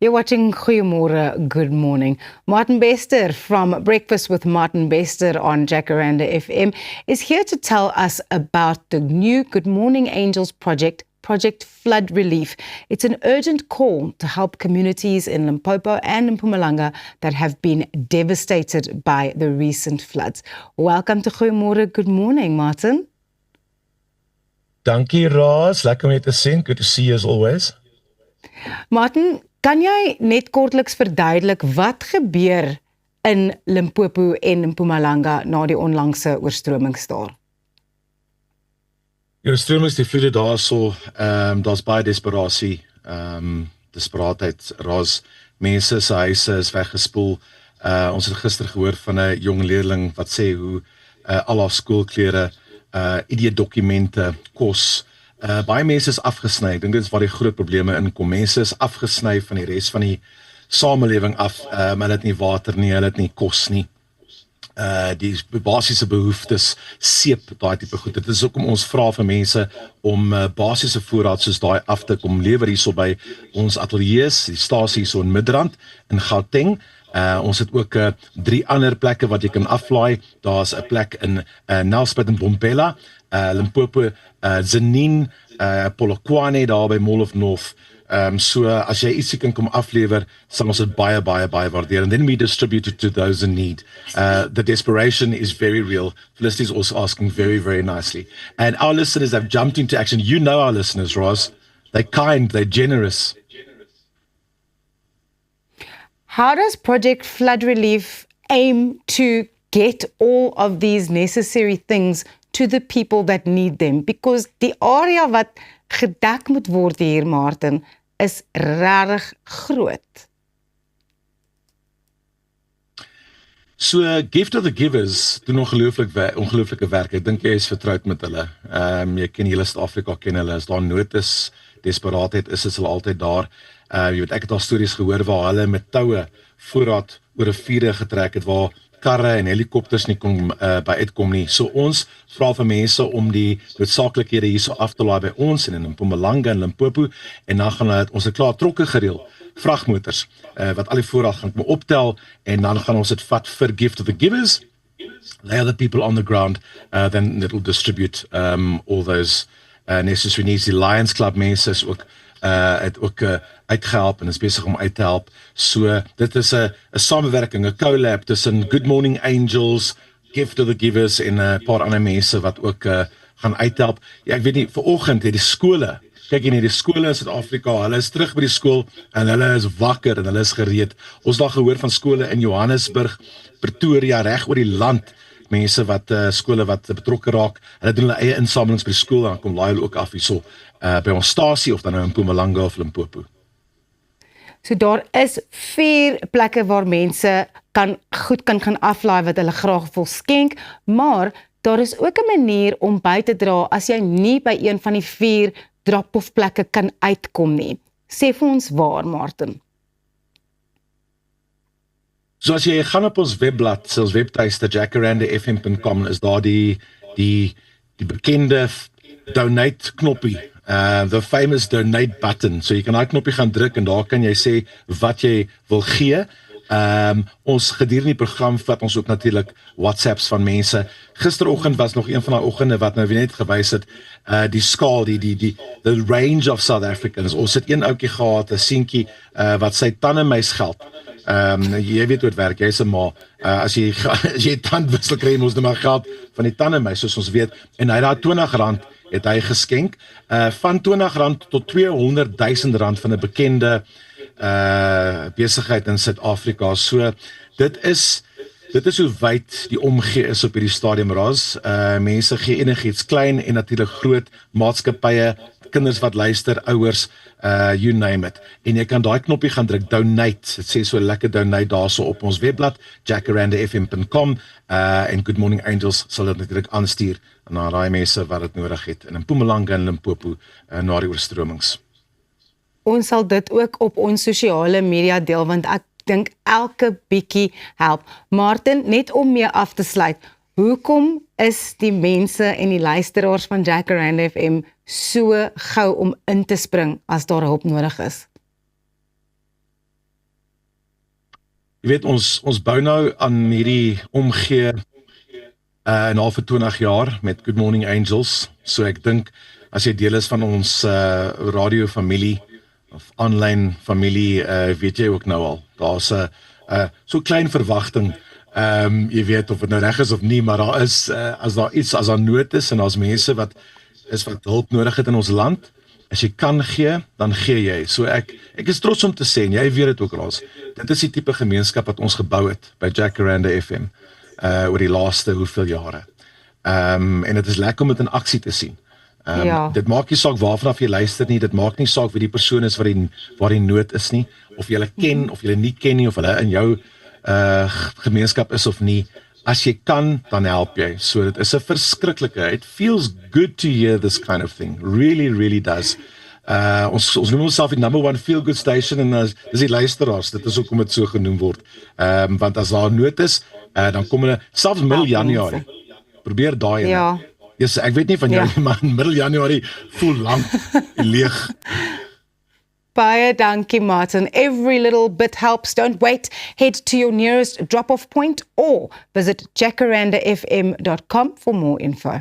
You're watching Goeiemorgen, Good Morning. Martin Bester from Breakfast with Martin Bester on Jacaranda FM is here to tell us about the new Good Morning Angels project, Project Flood Relief. It's an urgent call to help communities in Limpopo and in Mpumalanga that have been devastated by the recent floods. Welcome to Goeiemorgen, Good Morning, Martin. Dankie, Roz. Lekker om je te sien. Good to see you as always. Martin, kan jy net kortliks verduidelik wat gebeur in Limpopo en Mpumalanga na die onlangse oorstromings daar? Die oorstromings, die vloede daarso, daar's baie desperasie, desperaatheid, Roz. Mense se huise is weggespoel. Ons het gister gehoor van 'n jong leerling wat sê hoe al haar skoolklere, ID-dokumente, kos, baie mense is afgesny. Ek dink dit is waar die groot probleme inkom. Mense is afgesny van die res van die samelewing af. Hulle het nie water nie, hulle het nie kos nie. Die basiese behoeftes seep daai tipe goed. Dit is ook om ons vra vir mense om basiese voorraad soos daai af te kom lewer hierso by ons ateljee's, die stasie hierso in Midrand in Gauteng. Ons het ook 3 ander plekke wat jy kan aflaai. Daar's 'n plek in Nelspruit en Bombela, Limpopo, Zenine, Polokwane daar by Mall of North. So as jy ietsie kan kom aflewer, sal ons dit baie waardeer. And then we distribute it to those in need. The desperation is very real. Felicity is also asking very nicely. And our listeners have jumped into action. You know our listeners, Roz. They're kind, they're generous. How does Project Flood Relief aim to get all of these necessary things to the people that need them? Because die area wat gedek moet word hier, Martin, is regtig groot. So, Gift of the Givers doen ongelooflike werk. Ek dink jy is vertroud met hulle. Jy ken hele Suid-Afrika ken hulle. As daar nood is, desperaatheid is hulle altyd daar. Jy weet, ek het al stories gehoor waar hulle met toue voorraad oor riviere getrek het, waar karre en helikopters nie kon by uitkom nie. So ons vra vir mense om die noodsaaklikhede hierso af te laai by ons en in Mpumalanga en Limpopo, en dan gaan ons het klaar trokke gereël, vragmotors, wat al die voorraad gaan optel, en dan gaan ons dit vat vir Gift of the Givers. They are the people on the ground, then it will distribute all those necessary needs. Die Lions Club mense is ook het ook uitgehelp en is besig om uit te help. So dit is 'n samewerking, 'n collab tussen Good Morning Angels, Gift of the Givers en 'n paar ander mense wat ook gaan uithelp. Ja, ek weet nie, vanoggend het die skole, kyk jy net, die skole in Suid-Afrika, hulle is terug by die skool en hulle is wakker en hulle is gereed. Ons het gehoor van skole in Johannesburg, Pretoria, reg oor die land, mense wat skole wat betrokke raak, hulle doen hulle eie insamelings by die skool en dan kom laai hulle ook af hierso by ons stasie of dan nou in Mpumalanga of Limpopo. So daar is 4 plekke waar mense goed kan gaan aflaai wat hulle graag wil skenk, maar daar is ook 'n manier om by te dra as jy nie by een van die 4 drop-off plekke kan uitkom nie. Sê vir ons waar, Martin. So as jy gaan op ons webblad, ons webtuiste jacarandafm.com, is daar die bekende donate knoppie, the famous donate button. So jy kan daai knoppie gaan druk en daar kan jy sê wat jy wil gee. Ons gedurende die program vat ons ook natuurlik WhatsApps van mense. Gisteroggend was nog een van daai oggende wat nou weer net gewys het, die skaal, the range of South Africans. Ons het een ouetjie gehad, 'n seentjie wat sy tandemys geld. Jy weet hoe het werk, jy is 'n ma. As jy tandwissel kry, moet jy maar geld van die tandemys, soos ons weet. En hy het daar R20 het hy geskenk, van R20 tot R200,000 van 'n bekende besigheid in Suid-Afrika. So dit is hoe wyd die omgee is op hierdie stadium, Roz. Mense gee enigiets, klein en natuurlik groot, maatskappye, kinders wat luister, ouers, you name it. En jy kan daai knoppie gaan druk, donate. Dit sê so lekker donate daarso op ons webblad, jacarandafm.com, en Good Morning Angels sal dit natuurlik aanstuur na daai mense wat dit nodig het in Mpumalanga en Limpopo na die oorstromings. Ons sal dit ook op ons sosiale media deel, want ek dink elke bietjie help. Martin, net om mee af te sluit, hoekom is die mense en die luisteraars van Jacaranda FM so gou om in te spring as daar hulp nodig is? Jy weet ons bou nou aan hierdie omgee nou vir 20 jaar met Good Morning Angels. So ek dink as jy deel is van ons radio familie of aanlyn familie, weet jy ook nou al. Daar's 'n so klein verwagting. Jy weet of dit nou reg is of nie, maar daar is as daar nood is en daar's mense wat hulp nodig het in ons land. As jy kan gee, dan gee jy. So ek is trots om te sê, en jy weet dit ook Ras. Dit is die tipe gemeenskap wat ons gebou het by Jacaranda FM oor die laaste hoeveel jare. En dit is lekker om dit in aksie te sien. Dit maak nie saak waarvan jy luister nie, dit maak nie saak wie die persoon is waar die nood is nie, of jy hulle ken of jy hulle nie ken nie, of hulle in jou gemeenskap is of nie. As jy kan, dan help jy. So dit is 'n verskriklike. It feels good to hear this kind of thing. Really, really does. Ons noem onsself die number one feel good station en dis die luisteraars. Dit is hoekom dit so genoem word. Want as daar nood is, dan kom hulle selfs middel Januarie. Probeer daai. Ja. Yes, ek weet nie van jou nie, maar middel Januarie voel lank leeg. Baie dankie, Martin. Every little bit helps. Don't wait. Head to your nearest drop-off point or visit jacarandafm.com for more info.